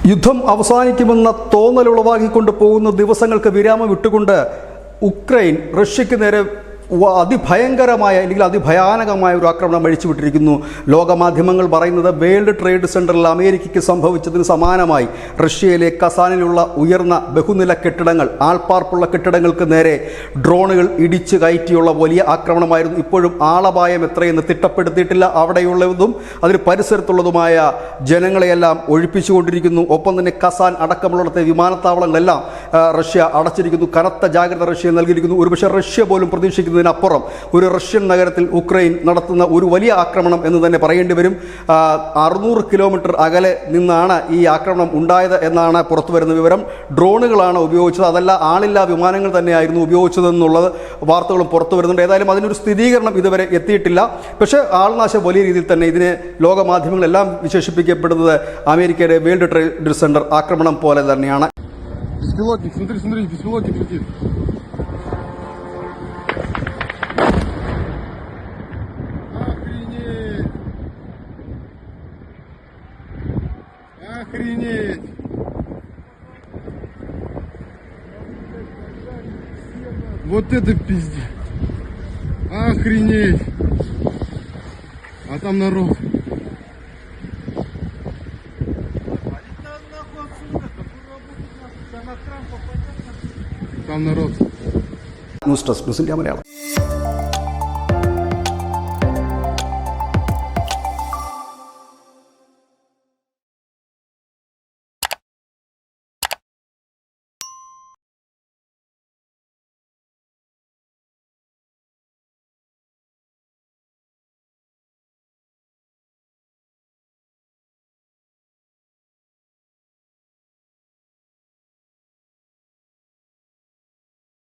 യുദ്ധം അവസാനിക്കുമെന്ന തോന്നലുളവാക്കിക്കൊണ്ട് പോകുന്ന ദിവസങ്ങൾക്ക് വിരാമം വിട്ടുകൊണ്ട് ഉക്രൈൻ റഷ്യയ്ക്ക് നേരെ അതിഭയങ്കരമായ അല്ലെങ്കിൽ അതിഭയാനകമായ ഒരു ആക്രമണം അഴിച്ചുവിട്ടിരിക്കുന്നു. ലോകമാധ്യമങ്ങൾ പറയുന്നത് വേൾഡ് ട്രേഡ് സെൻറ്ററിൽ അമേരിക്കയ്ക്ക് സംഭവിച്ചതിന് സമാനമായി റഷ്യയിലെ കസാനിലുള്ള ഉയർന്ന ബഹുനില കെട്ടിടങ്ങൾ, ആൾപ്പാർപ്പുള്ള കെട്ടിടങ്ങൾക്ക് നേരെ ഡ്രോണുകൾ ഇടിച്ചു കയറ്റിയുള്ള വലിയ ആക്രമണമായിരുന്നു. ഇപ്പോഴും ആളപായം എത്രയെന്ന് തിട്ടപ്പെടുത്തിയിട്ടില്ല. അവിടെയുള്ളതും അതിന് പരിസരത്തുള്ളതുമായ ജനങ്ങളെയെല്ലാം ഒഴിപ്പിച്ചുകൊണ്ടിരിക്കുന്നു. ഒപ്പം തന്നെ കസാൻ അടക്കമുള്ളിടത്തെ വിമാനത്താവളങ്ങളെല്ലാം റഷ്യ അടച്ചിരിക്കുന്നു. കനത്ത ജാഗ്രത റഷ്യ നൽകിയിരിക്കുന്നു. ഒരുപക്ഷെ റഷ്യ പോലും പ്രതീക്ഷിക്കുന്നു പ്പുറം ഒരു റഷ്യൻ നഗരത്തിൽ ഉക്രൈൻ നടത്തുന്ന ഒരു വലിയ ആക്രമണം എന്ന് തന്നെ പറയേണ്ടി വരും. 600 കിലോമീറ്റർ അകലെ നിന്നാണ് ഈ ആക്രമണം ഉണ്ടായത് എന്നാണ് പുറത്തു വരുന്ന വിവരം. ഡ്രോണുകളാണ് ഉപയോഗിച്ചത്, അതല്ല ആളില്ലാ വിമാനങ്ങൾ തന്നെയായിരുന്നു ഉപയോഗിച്ചതെന്നുള്ളത് വാർത്തകളും പുറത്തു വരുന്നുണ്ട്. ഏതായാലും അതിനൊരു സ്ഥിരീകരണം ഇതുവരെ എത്തിയിട്ടില്ല. പക്ഷേ ആൾനാശം വലിയ രീതിയിൽ തന്നെ ഇതിനെ ലോകമാധ്യമങ്ങളെല്ലാം വിശേഷിപ്പിക്കപ്പെടുന്നത് അമേരിക്കയുടെ വേൾഡ് ട്രേഡ് സെന്റർ ആക്രമണം പോലെ തന്നെയാണ്. Охренеть! Вот это пиздец! Охренеть! А там народ! Там народ! News desk news India Malayalam.